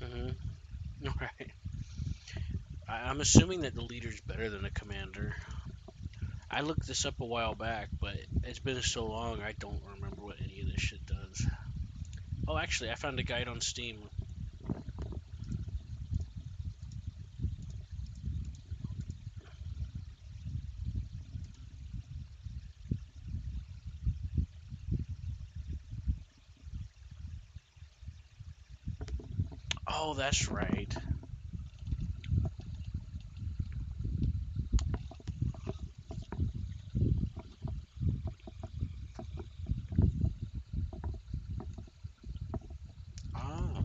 Mm-hmm. Right. I'm assuming that the leader's better than the commander. I looked this up a while back, but it's been so long I don't remember what any of this shit does. Oh, actually, I found a guide on Steam. Oh, that's right. Oh,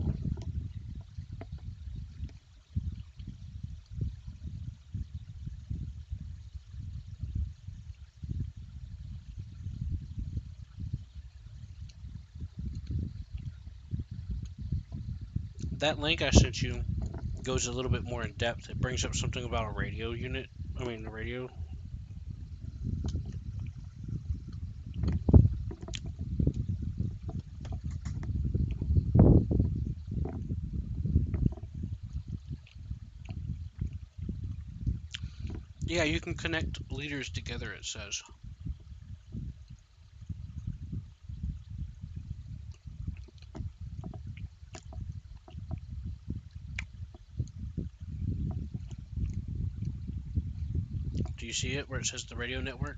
that link I sent you goes a little bit more in depth. It brings up something about a radio unit. I mean, the radio. Yeah, you can connect leaders together, it says. Do you see it where it says the radio network?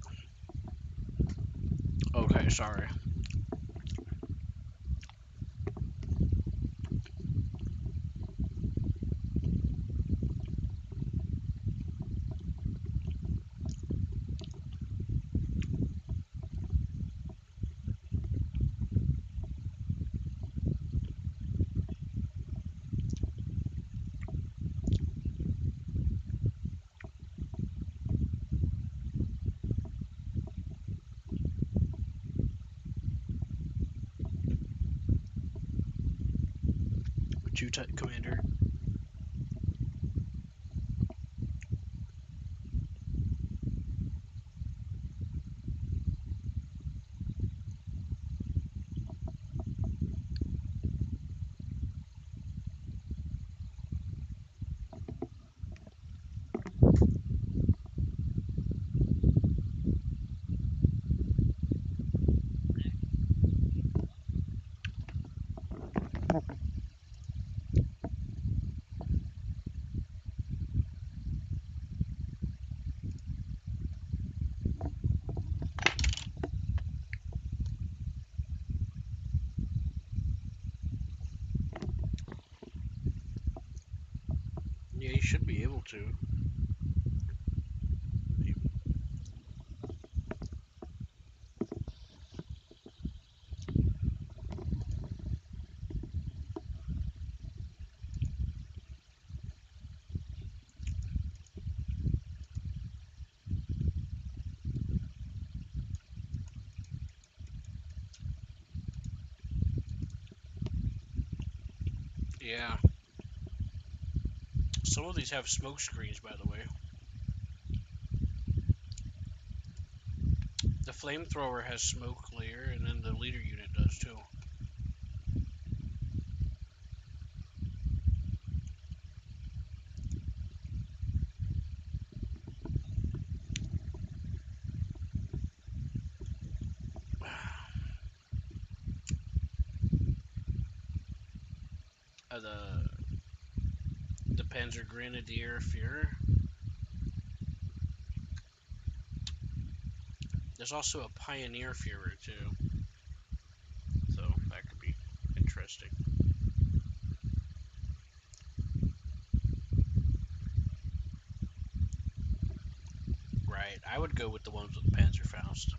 Okay, sorry. Two type commander. Yeah, you should be able to. Yeah. Some of these have smoke screens, by the way. The flamethrower has smoke layer, and then the leader unit does too. The Panzer Grenadier Führer. There's also a Pioneer Führer too, so that could be interesting. Right, I would go with the ones with the Panzerfaust.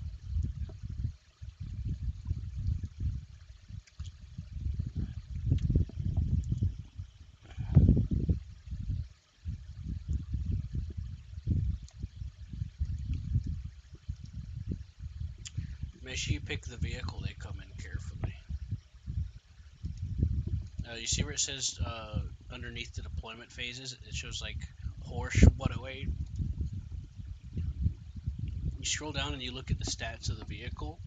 Make sure you pick the vehicle they come in carefully. You see where it says underneath the deployment phases, it shows like Horsch 108. You scroll down and you look at the stats of the vehicle.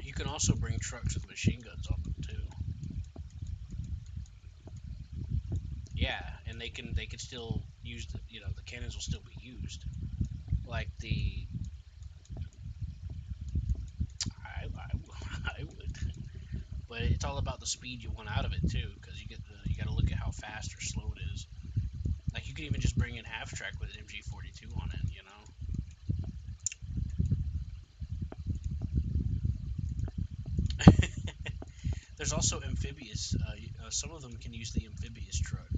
You can also bring trucks with machine guns on them too. Yeah, and they can still use the cannons will still be used. Like the I would, but it's all about the speed you want out of it too, because you got to look at how fast or slow it is. Like you can even just bring in half track with an MG42 on it. There's also amphibious. Some of them can use the amphibious truck.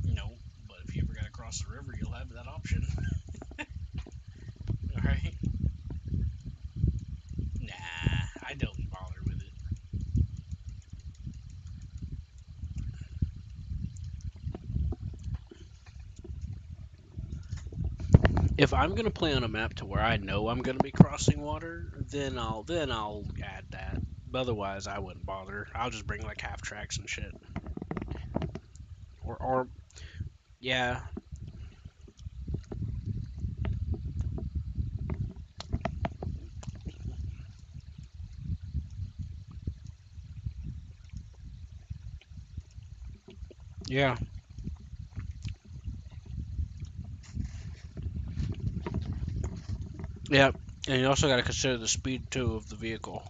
No, but if you ever got to cross the river, you'll have that option. All right. Nah, I don't bother with it. If I'm gonna play on a map to where I know I'm gonna be crossing water, then I'll add that. Otherwise, I wouldn't bother. I'll just bring like half tracks and shit. Or yeah, yeah, yeah. And you also got to consider the speed too of the vehicle.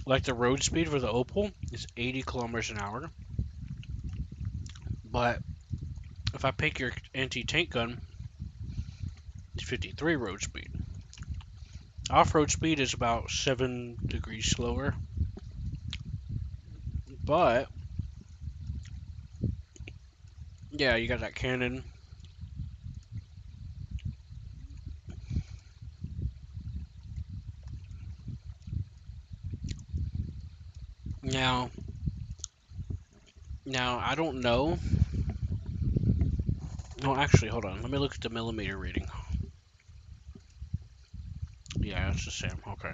Like the road speed for the Opal is 80 kilometers an hour, but if I pick your anti-tank gun, it's 53 road speed. Off-road speed is about 7 degrees slower, but yeah, you got that cannon. Now, now I don't know. No, actually, hold on. Let me look at the millimeter reading. Yeah, it's the same. Okay.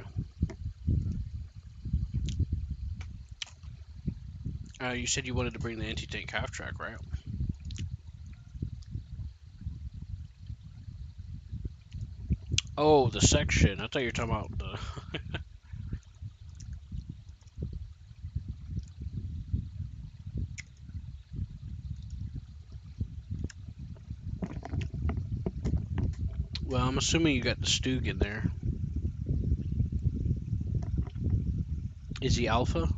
You said you wanted to bring the anti-tank half track, right? Oh, the section. I thought you were talking about the. Well, I'm assuming you got the Stug in there. Is he Alpha?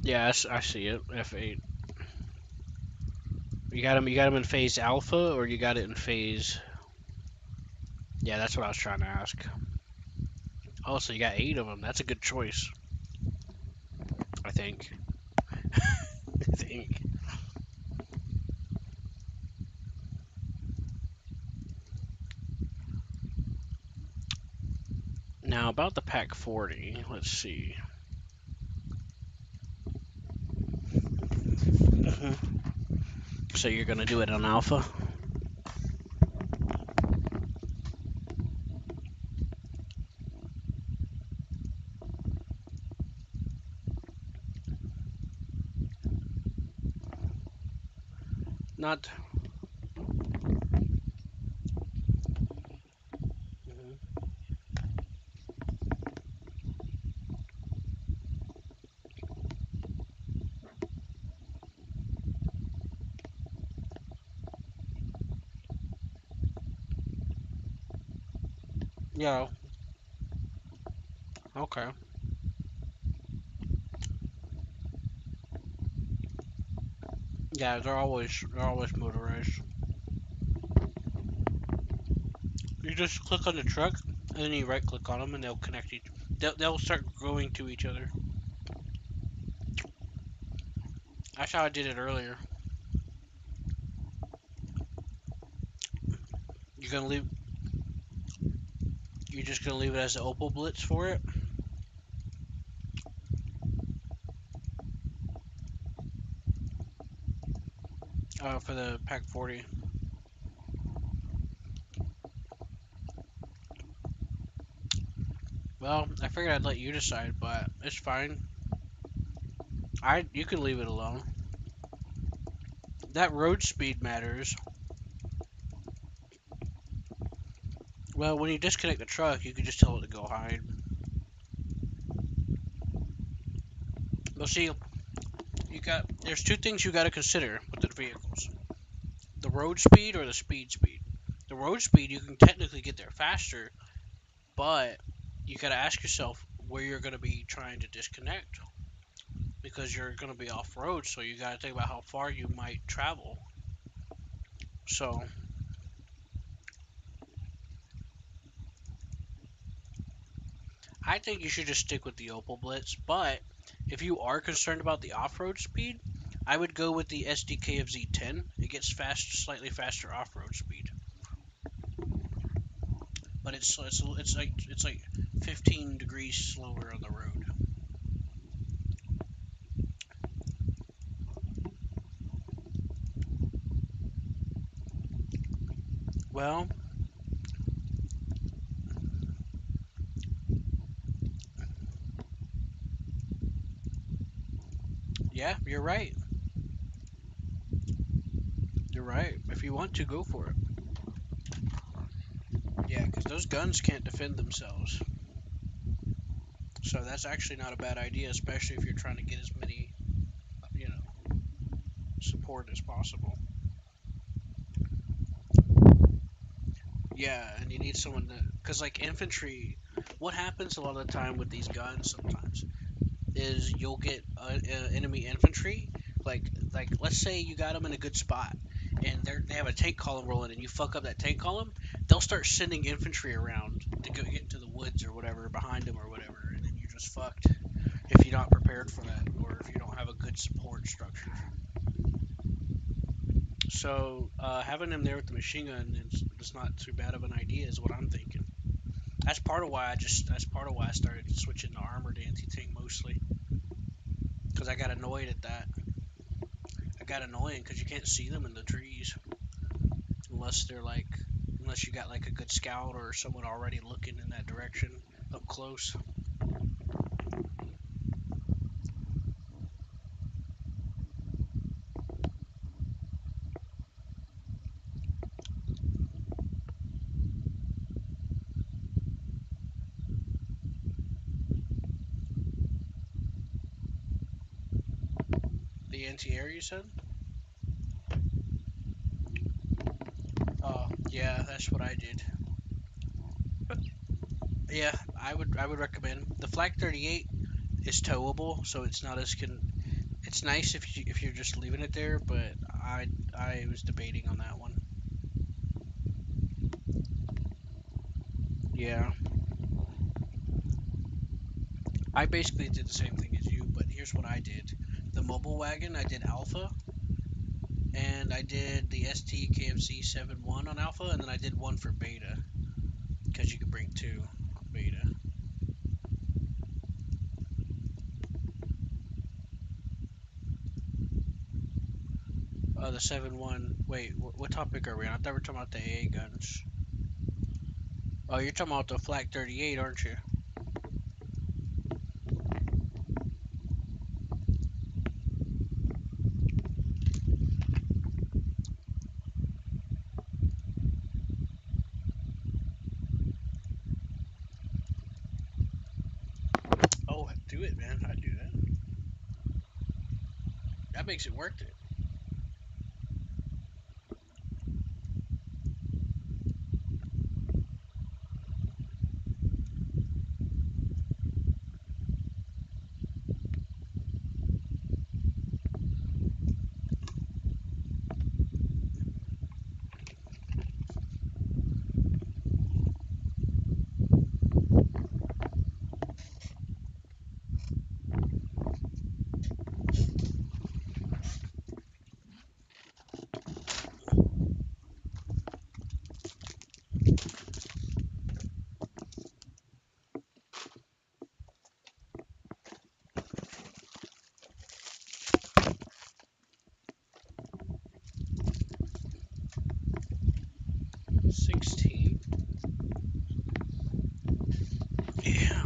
Yeah, I see it. F8. You got him. You got him in phase Alpha, or you got it in phase. Yeah, that's what I was trying to ask. Oh, so you got 8 of them. That's a good choice. I think. I think. Now about the Pack 40. Let's see. So you're gonna do it on Alpha? Not. Mhm. Yeah. Okay. Yeah, they're always motorized. You just click on the truck, and then you right click on them, and they'll connect each. They'll start growing to each other. That's how I did it earlier. You're gonna leave. You're just gonna leave it as the Opal Blitz for it. For the Pack 40. Well, I figured I'd let you decide, but it's fine. You can leave it alone. That road speed matters. Well, when you disconnect the truck, you can just tell it to go hide. But see, there's two things you got to consider with the vehicles: the road speed or the speed. The road speed, you can technically get there faster, but you got to ask yourself where you're going to be trying to disconnect because you're going to be off road. So you got to think about how far you might travel. So I think you should just stick with the Opel Blitz. But if you are concerned about the off-road speed, I would go with the SDKFZ 10. It gets slightly faster off-road speed, but it's like 15 degrees slower on the road. Well, yeah, you're right. You're right. If you want to, go for it. Yeah, because those guns can't defend themselves. So that's actually not a bad idea, especially if you're trying to get as many, you know, support as possible. Yeah, and you need someone to, because like infantry, what happens a lot of the time with these guns sometimes is you'll get enemy infantry, like let's say you got them in a good spot, and they have a tank column rolling, and you fuck up that tank column, they'll start sending infantry around to go get into the woods or whatever behind them or whatever, and then you're just fucked if you're not prepared for that or if you don't have a good support structure. So having him there with the machine gun is not too bad of an idea, is what I'm thinking. That's part of why I started switching to armored anti tank mostly because I got annoyed at that. I got annoying because you can't see them in the trees unless they're like unless you got like a good scout or someone already looking in that direction up close. The anti-air you said? Oh yeah, that's what I did. Yeah, I would recommend the Flag 38 is towable, so it's not as con. It's nice if you're just leaving it there, but I was debating on that one. Yeah, I basically did the same thing as you, but here's what I did. The mobile wagon, I did Alpha, and I did the ST KFC 7-1 on Alpha, and then I did one for Beta, because you can bring two Beta. The 7-1. Wait, what topic are we on? I thought we were talking about the AA guns. Oh, you're talking about the Flak 38, aren't you? Oh, do it, man. I'd do that. That makes it worth it. Yeah. 16. Yeah.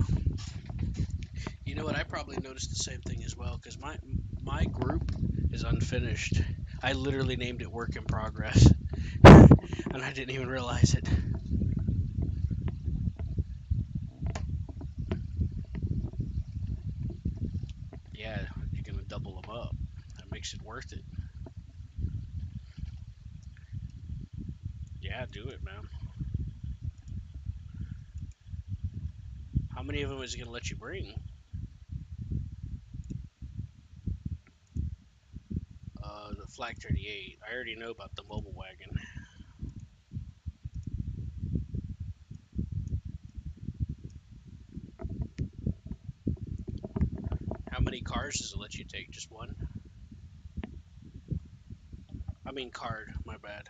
You know what? I probably noticed the same thing as well, because My group is unfinished. I literally named it work in progress, and I didn't even realize it. Yeah, you're gonna double them up. That makes it worth it. Yeah, do it, man. How many of them is it gonna let you bring? The Flag 38. I already know about the mobile wagon. How many cars does it let you take? Just one? I mean card. My bad.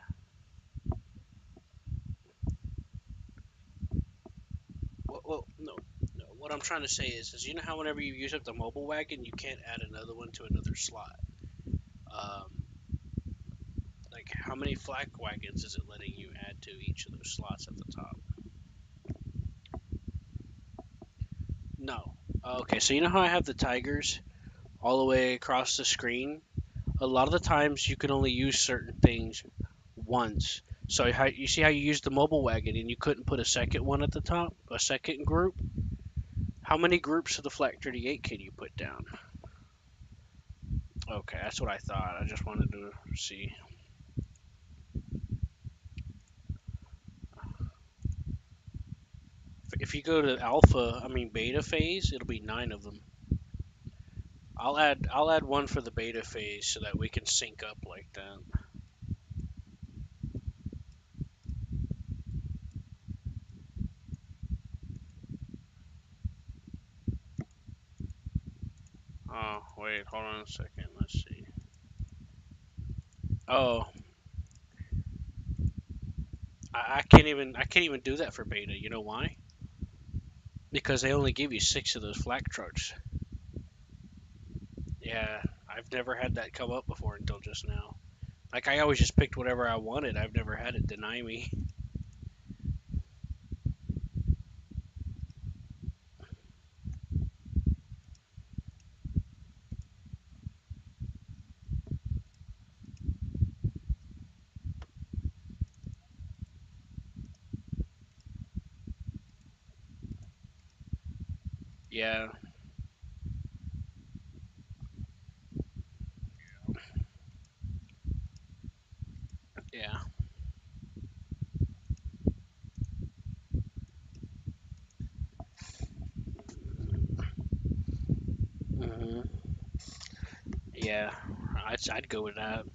Well, no, no. What I'm trying to say is you know how whenever you use up the mobile wagon, you can't add another one to another slot. Um, like how many flag wagons is it letting you add to each of those slots at the top? No. Okay, so you know how I have the tigers all the way across the screen? A lot of the times you can only use certain things once. So how, you see how you used the mobile wagon and you couldn't put a second one at the top, a second group? How many groups of the Flag 38 can you put down? Okay, that's what I thought. I just wanted to see. If you go to alpha, I mean beta phase, it'll be 9 of them. I'll add one for the beta phase so that we can sync up like that. Oh, wait, hold on a second. Let's see. Oh, I can't even do that for beta. You know why? Because they only give you 6 of those flak trucks. Yeah, I've never had that come up before until just now. Like I always just picked whatever I wanted. I've never had it deny me. Yeah, yeah. hmm Yeah, I'd go with that.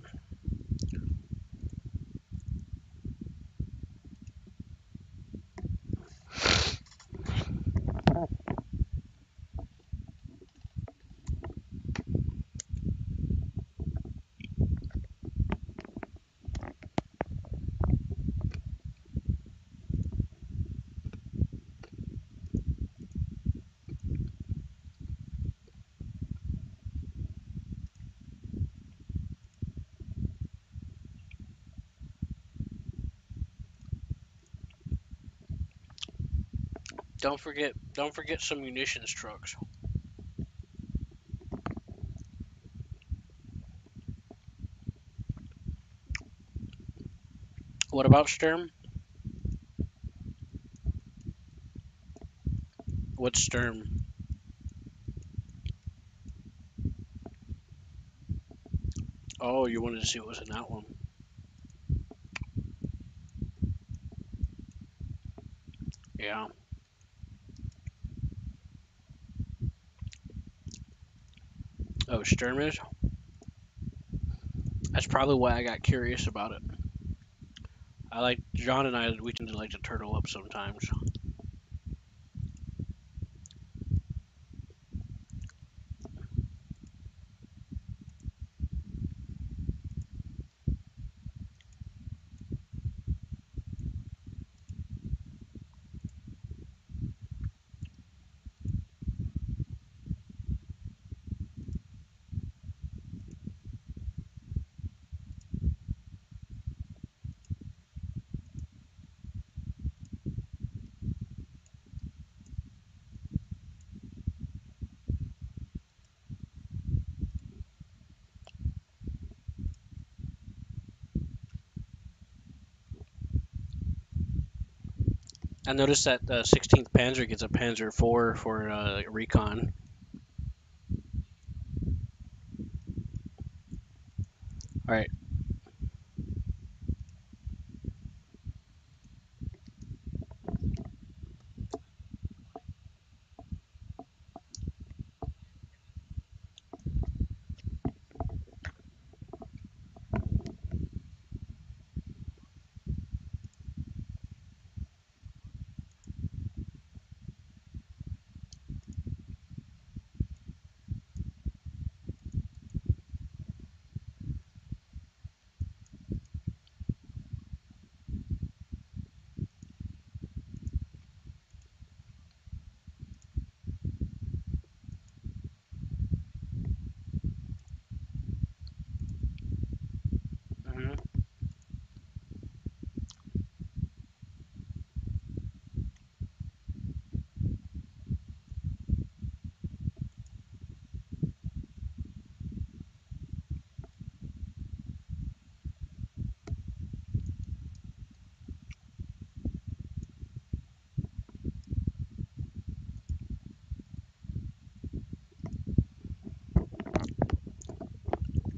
Don't forget some munitions trucks. What about Sturm? What's Sturm? Oh, you wanted to see what was in that one. Yeah. Oh, Sturm is. That's probably why I got curious about it. I like John and I. We tend to like to turtle up sometimes. I noticed that 16th Panzer gets a Panzer IV for recon. All right. hmm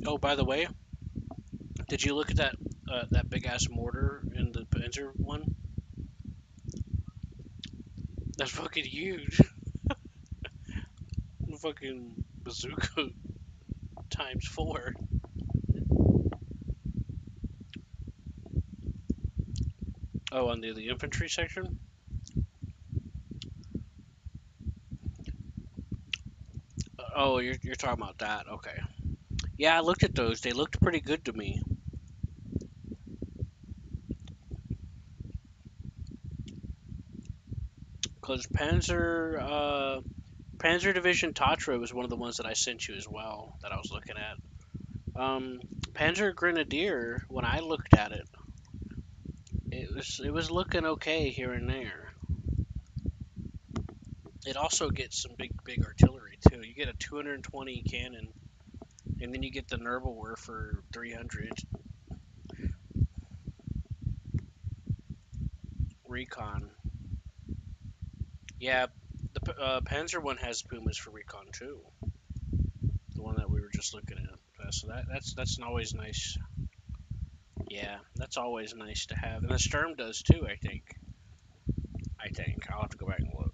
Oh, by the way, did you look at that big ass mortar in the Panzer one? That's fucking huge. Fucking bazooka times four. Oh, on the infantry section. Oh, you're talking about that. Okay. Yeah, I looked at those. They looked pretty good to me. Cause Panzer Division Tatra was one of the ones that I sent you as well that I was looking at. Panzer Grenadier, when I looked at it, it was looking okay here and there. It also gets some big artillery too. You get a 220 cannon, and then you get the Nuremberg for 300 recon. Yeah, the Panzer one has Pumas for recon too. The one that we were just looking at. So that's always nice. Yeah, that's always nice to have, and the Sturm does too. I think. I'll have to go back and look.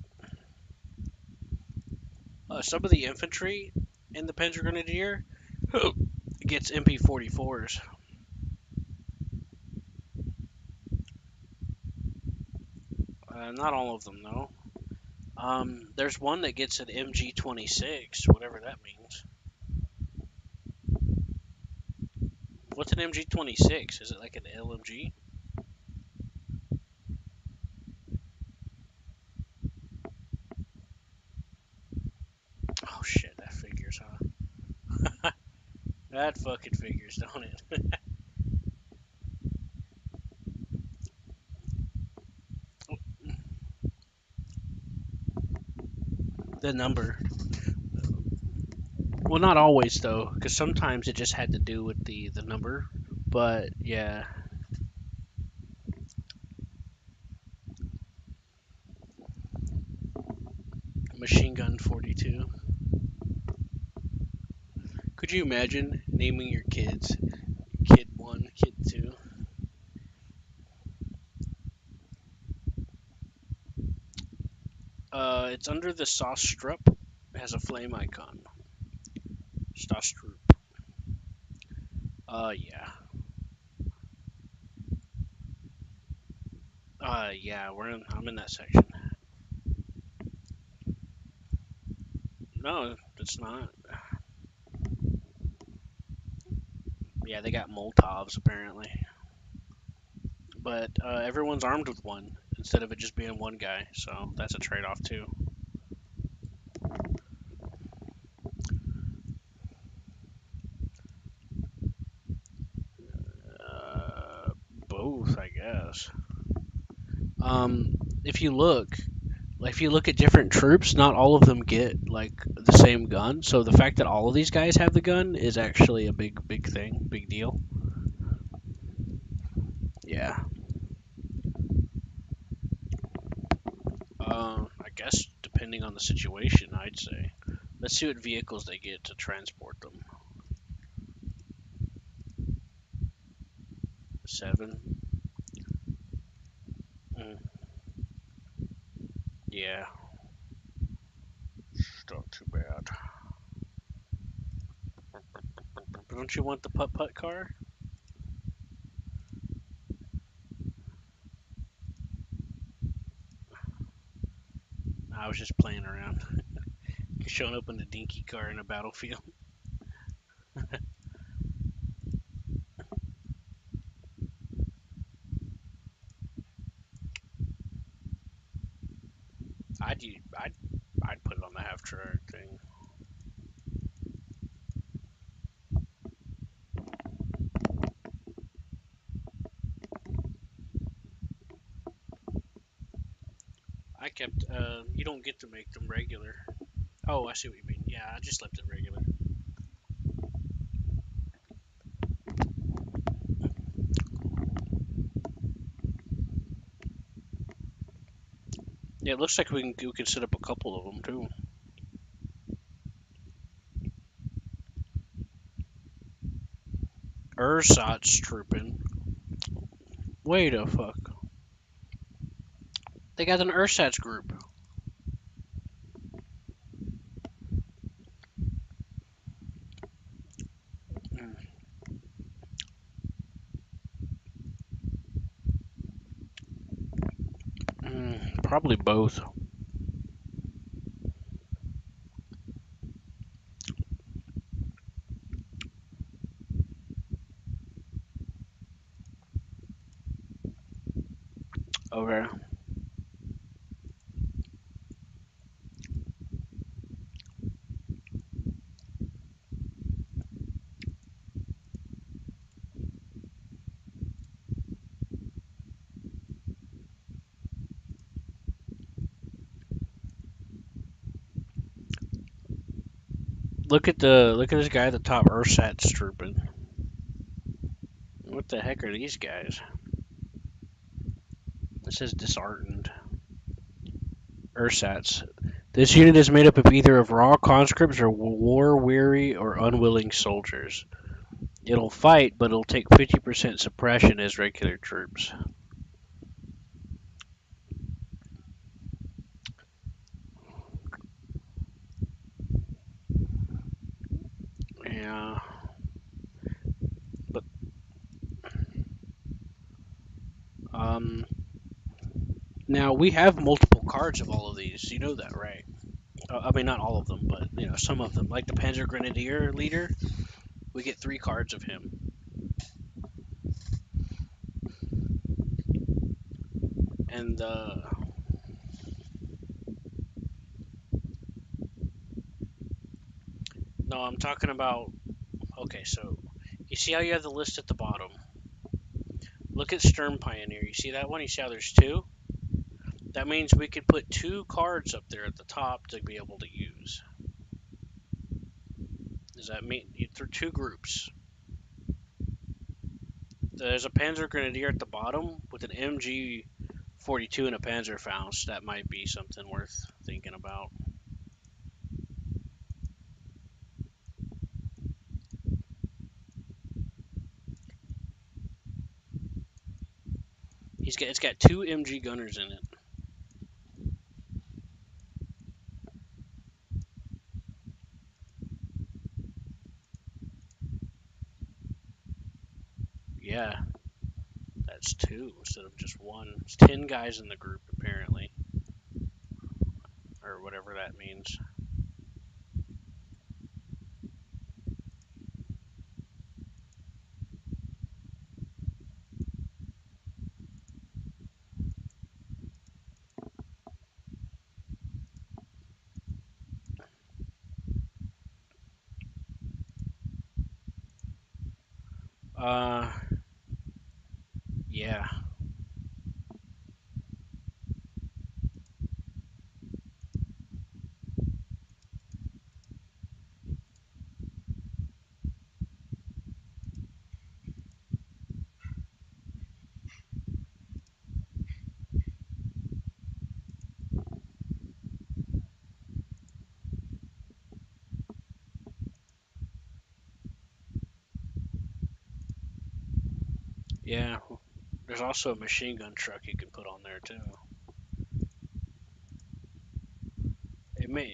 Some of the infantry in the Panzer Grenadier gets MP44s. Not all of them though. There's one that gets an MG26, whatever that means. What's an MG26? Is it like an LMG? Oh shit, that figures, huh? That fucking figures, don't it? The number. Well, not always though, because sometimes it just had to do with the number. But yeah, machine gun 42. Could you imagine naming your kids Kid 1, Kid 2? It's under the sauce strip. It has a flame icon. Sauce strip. Yeah. Yeah. I'm in that section. No, it's not. Yeah, they got Molotovs apparently, but everyone's armed with one instead of it just being one guy. So that's a trade-off too. Uh, Both, I guess. If you look, like if you look at different troops, not all of them get like the same gun. So the fact that all of these guys have the gun is actually a big thing, big deal. Yeah. I guess depending on the situation, I'd say. Let's see what vehicles they get to transport them. 7. Mm, yeah, it's not too bad. Don't you want the putt putt car? I was just playing around. Showing up in a dinky car in a battlefield. I'd put it on the half track thing. I kept. You don't get to make them regular. Oh, I see what you mean. Yeah, I just left it regular. Yeah, it looks like we can set up a couple of them too. Ursat's trooping. Wait a fuck. They got an Ursat's group. Mm, probably both. Okay. Look at this guy at the top. Ursat's trooping. What the heck are these guys? It says disheartened. Ursats. This unit is made up of either of raw conscripts or war-weary or unwilling soldiers. It'll fight, but it'll take 50% suppression as regular troops. Yeah. But um, now we have multiple cards of all of these. You know that, right? I mean, not all of them, but some of them. Like the Panzer Grenadier leader, we get 3 cards of him. And no, I'm talking about. Okay, so you see how you have the list at the bottom. Look at Stern Pioneer. You see that one? You see how there's 2? That means we could put 2 cards up there at the top to be able to use. Does that mean through 2 groups? There's a Panzer Grenadier at the bottom with an MG 42 and a Panzerfaust. That might be something worth thinking about. It's got 2 MG gunners in it. Yeah, that's 2 instead of just 1. It's 10 guys in the group apparently, or whatever that means. Uh, yeah. Yeah, there's also a machine gun truck you can put on there too. It may,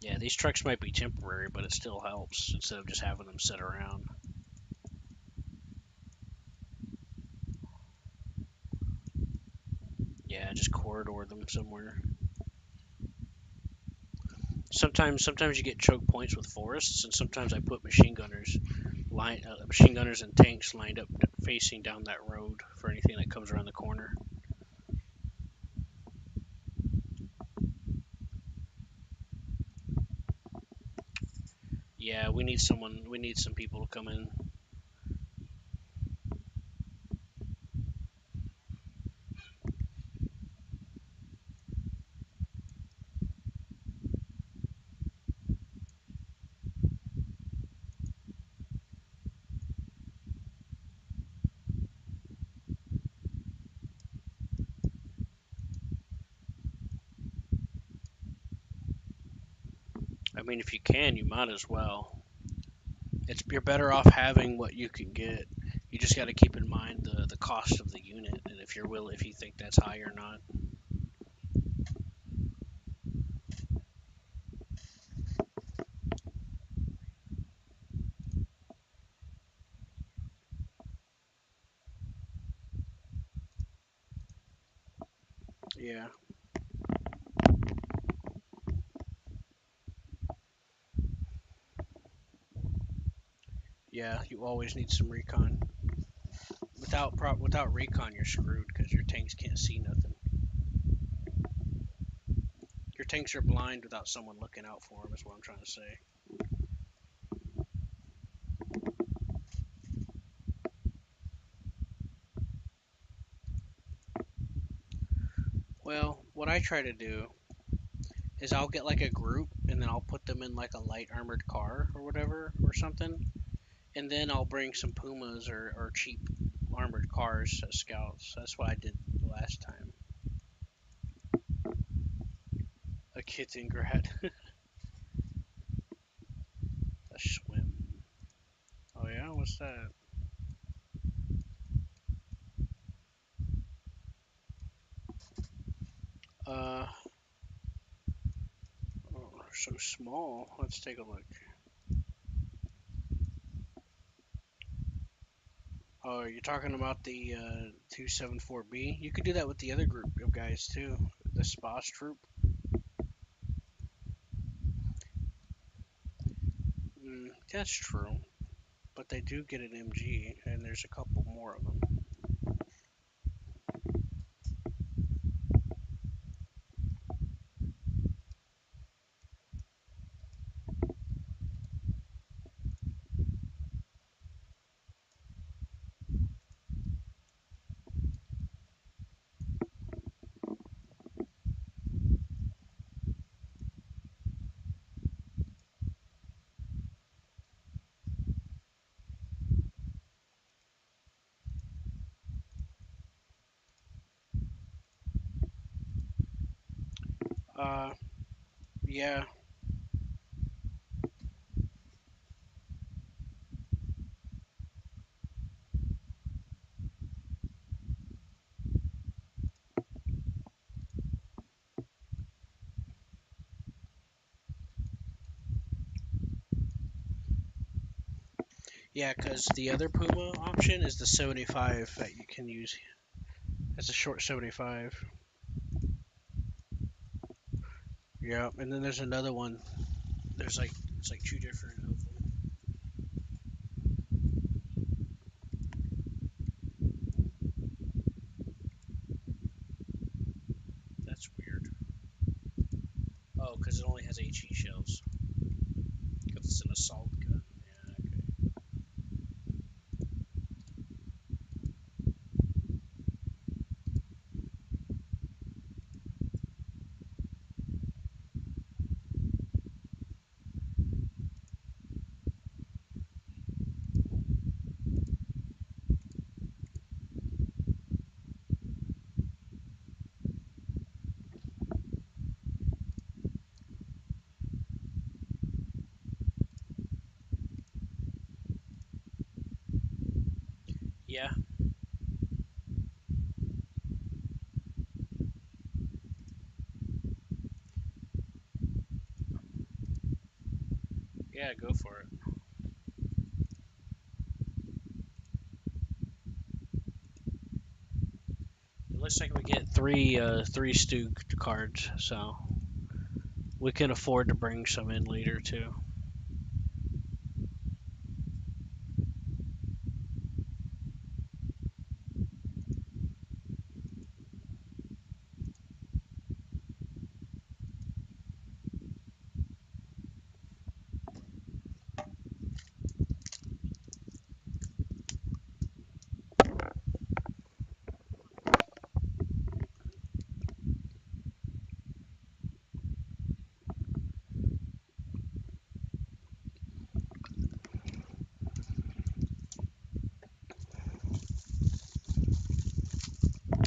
yeah, these trucks might be temporary, but it still helps instead of just having them sit around. Yeah, just corridor them somewhere. Sometimes you get choke points with forests, and sometimes I put machine gunners and tanks lined up facing down that road for anything that comes around the corner. Yeah, we need someone. We need some people to come in. I mean, if you can, you might as well. You're better off having what you can get. You just got to keep in mind the cost of the unit and if you think that's high or not. Yeah, yeah, you always need some recon. Without recon, you're screwed because your tanks can't see nothing. Your tanks are blind without someone looking out for them. Is what I'm trying to say. Well, what I try to do is I'll get like a group and then I'll put them in like a light armored car or whatever or something, and then I'll bring some Pumas or cheap armored cars as scouts. That's what I did the last time. A kitten grad. A swim. Oh yeah, what's that? Uh, oh, so small. Let's take a look. Oh, you're talking about the 274B? You could do that with the other group of guys too. The Spas troop. That's true, but they do get an MG, and there's a couple more of them. Uh, yeah, yeah, because the other Puma option is the 75 that you can use. It's a short 75. Yeah, and then there's another one. There's like it's like two different of them. That's weird. Oh, because it only has HE shells. Because it's an assault gun. Yeah, okay. Yeah, yeah, go for it. It looks like we get three stew cards, so we can afford to bring some in later too.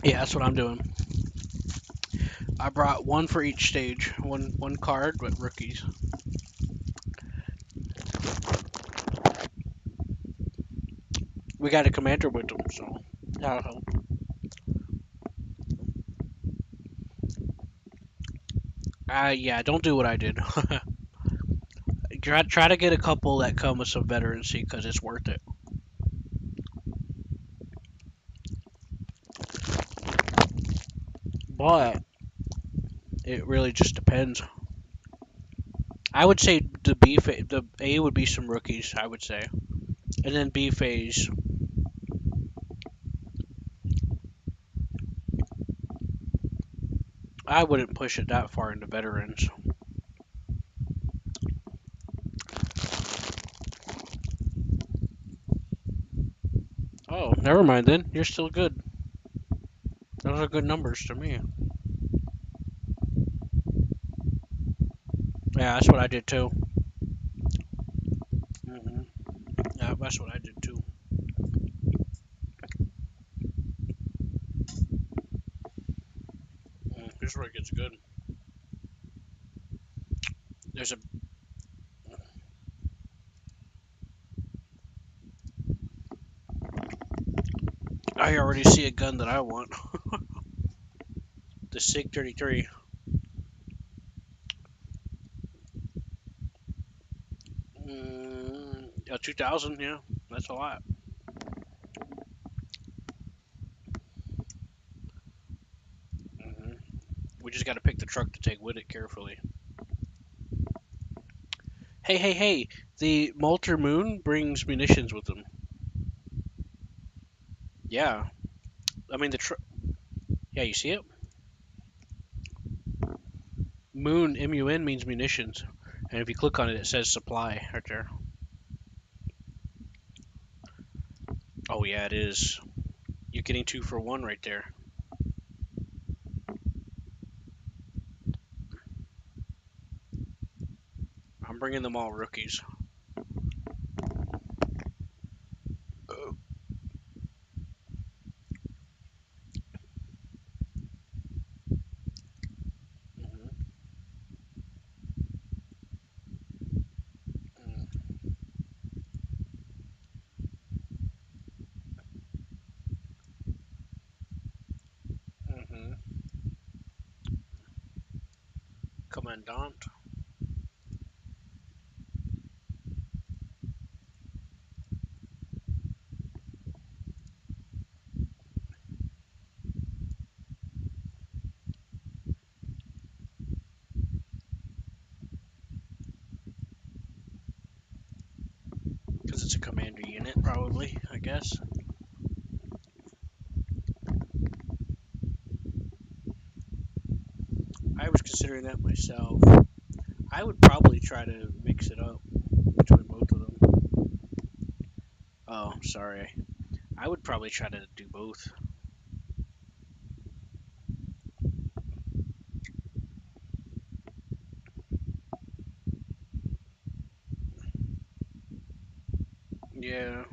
Yeah, that's what I'm doing. I brought one for each stage, one card with rookies. We got a commander with them, so that'll help. Yeah, don't do what I did. Try to get a couple that come with some veterancy because it's worth it. But it really just depends. I would say the A would be some rookies. I would say, and then B phase. I wouldn't push it that far into veterans. Oh, never mind then. You're still good. Those are good numbers to me. Yeah, that's what I did too. hmm Yeah, that's what I did too. Here's where it gets good. There's a. I already see a gun that I want. The Sig 33. A 2000. Yeah, that's a lot. hmm We just got to pick the truck to take with it carefully. Hey, hey, hey! The Molter Moon brings munitions with them. Yeah, I mean the truck. Yeah, you see it? Moon MUN means munitions, and if you click on it, it says supply right there. Oh yeah, it is. You're getting two for one right there. I'm bringing them all rookies. hmm hmm Commandant. Because it's a commander unit, probably, I guess. I was considering that myself. I would probably try to mix it up between both of them. Oh, sorry. I would probably try to do both. Yeah.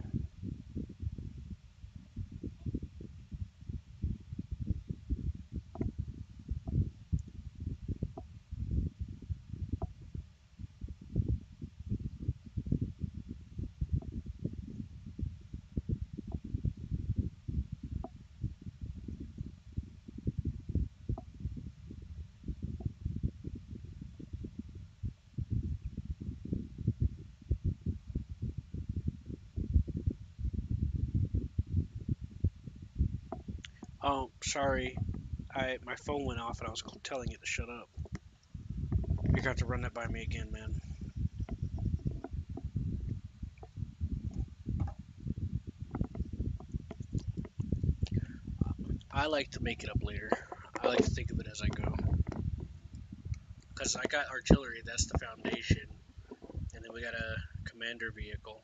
Oh, sorry. My phone went off and I was telling it to shut up. You're gonna have to run that by me again, man. I like to make it up later. I like to think of it as I go. Because I got artillery, that's the foundation. And then we got a commander vehicle.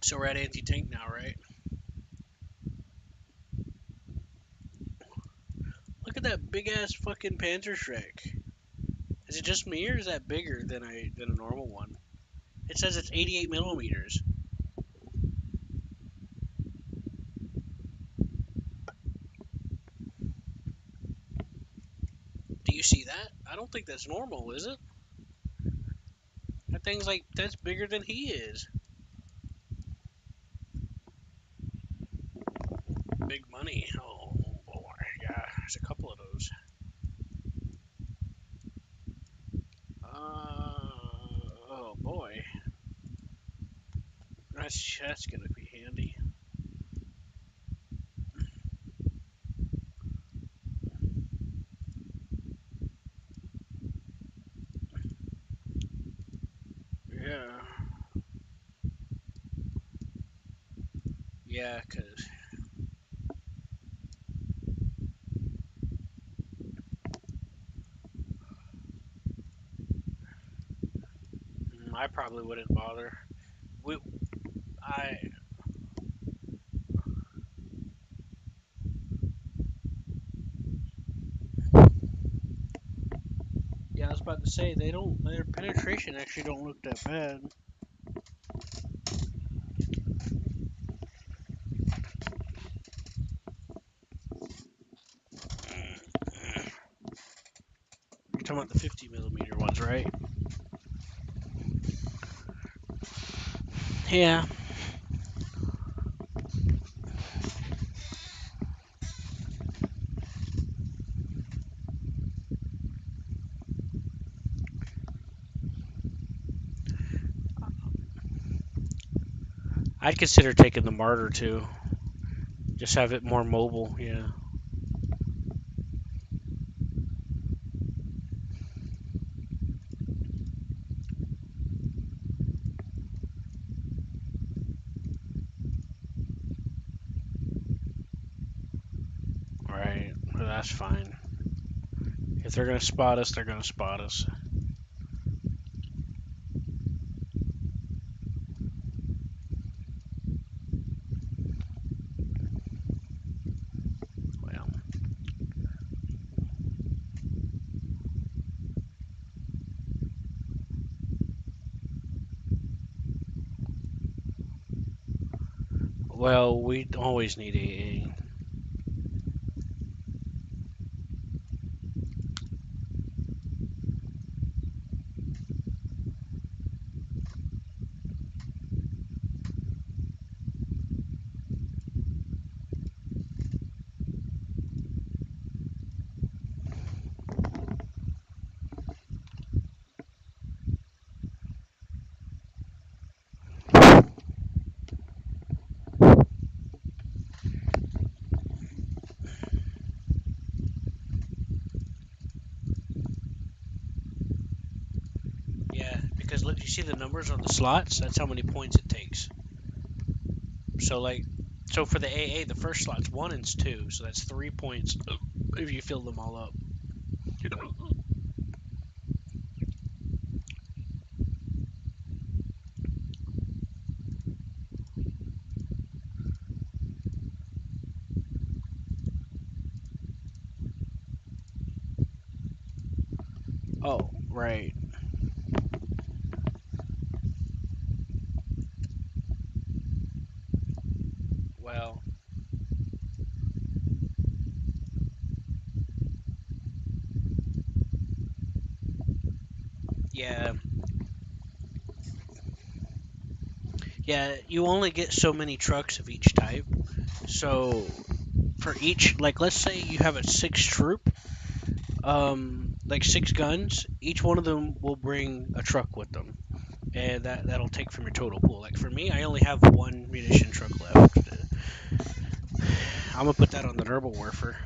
So we're at anti tank now, right? Look at that big ass fucking Panzer Shrek. Is it just me or is that bigger than a normal one? It says it's 88 millimeters. Do you see that? I don't think that's normal, is it? That thing's like that's bigger than he is. Big money. Oh boy, yeah. There's a couple of those. Oh boy, that's gonna be handy. Yeah, yeah, cause I probably wouldn't bother. We, I, yeah, I was about to say they don't. Their penetration actually don't look that bad. You're talking about the 50 millimeter ones, right? Yeah, I'd consider taking the Martyr too. Just have it more mobile. Yeah. Right. Well, that's fine. If they're gonna spot us, they're gonna spot us. Well, we always need AA. Yeah, because look, you see the numbers on the slots? That's how many points it takes. So like, so for the AA, the first slot's 1 and 2, so that's 3 points if you fill them all up. Oh, right. Well, yeah, Yeah, you only get so many trucks of each type. So for each, like, let's say you have a six troop, like six guns. Each one of them will bring a truck with them, and that'll take from your total pool. Like for me, I only have one munition truck left. I'm gonna put that on the Herbal Warfare.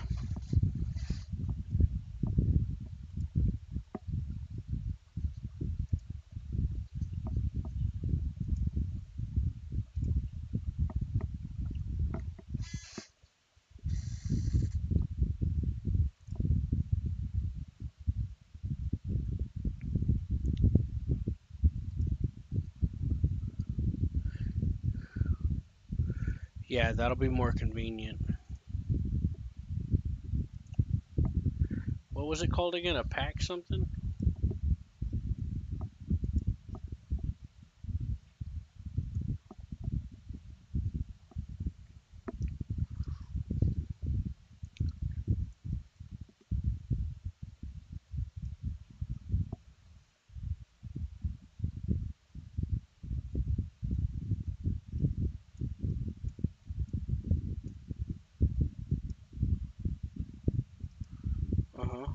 Yeah, that'll be more convenient. What was it called again? A pack something? Uh huh.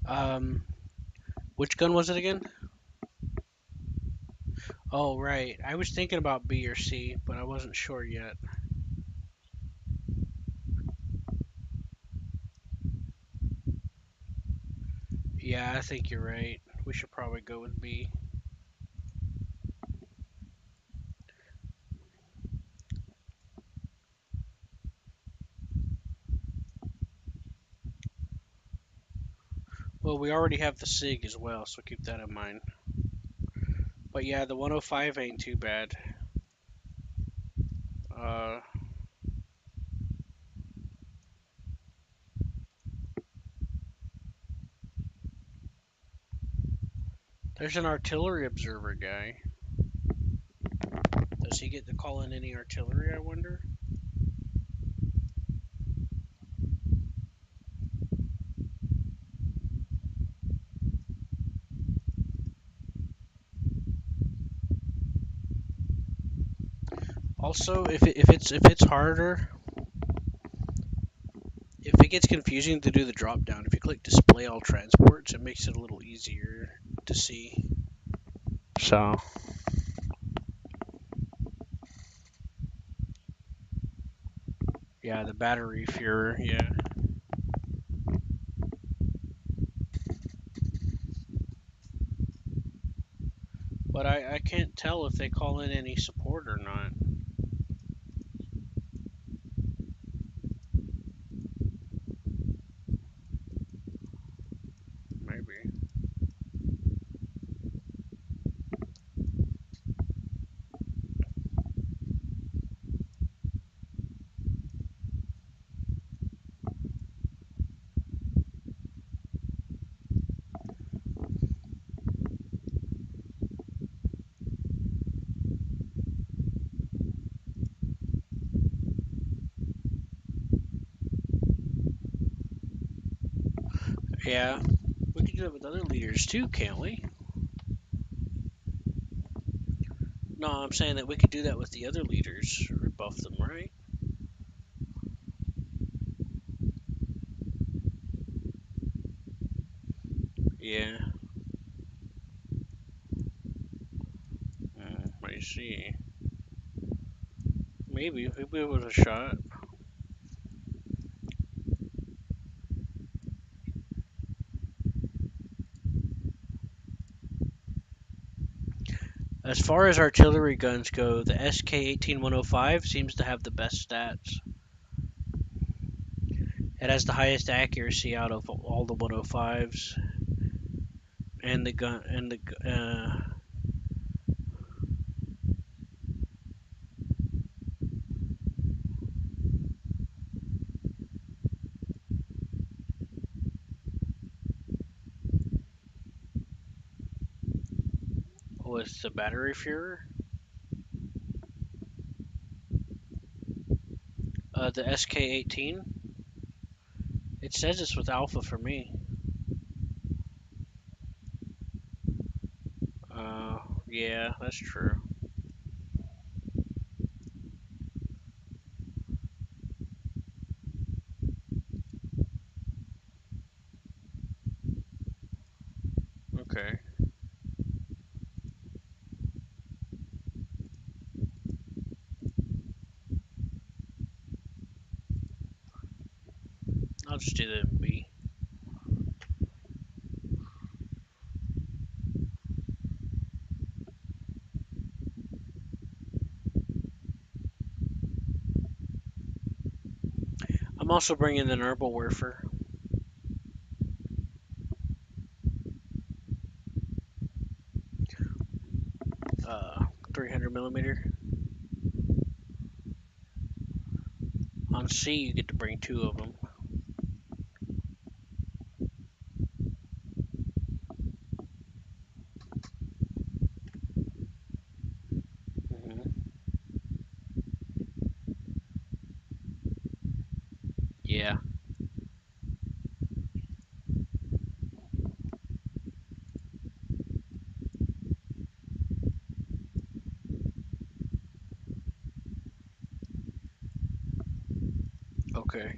Um, which gun was it again? Oh, right. I was thinking about B or C, but I wasn't sure yet. Yeah, I think you're right. We should probably go with B. Well, we already have the SIG as well, so keep that in mind. But yeah, the 105 ain't too bad. Uh, there's an artillery observer guy. Does he get to call in any artillery, I wonder? Also, if it's harder, if it gets confusing to do the drop down, if you click display all transports, it makes it a little easier to see. So, yeah, the battery Fuhrer, yeah. But I can't tell if they call in any support or not. Maybe. Yeah, we could do that with other leaders too, can't we? No, I'm saying that we could do that with the other leaders, rebuff them, right? Yeah. I see. Maybe it was a shot. As far as artillery guns go, the SK-18105 seems to have the best stats. It has the highest accuracy out of all the 105s, and the gun and the with the battery Fuhrer. The SK18. It says it's with Alpha for me. Uh, yeah, that's true. Okay. I'll just do the MB. I'm also bringing the Werfer, 300 millimeter. On C, you get to bring two of them. Hmm. Yeah. Okay.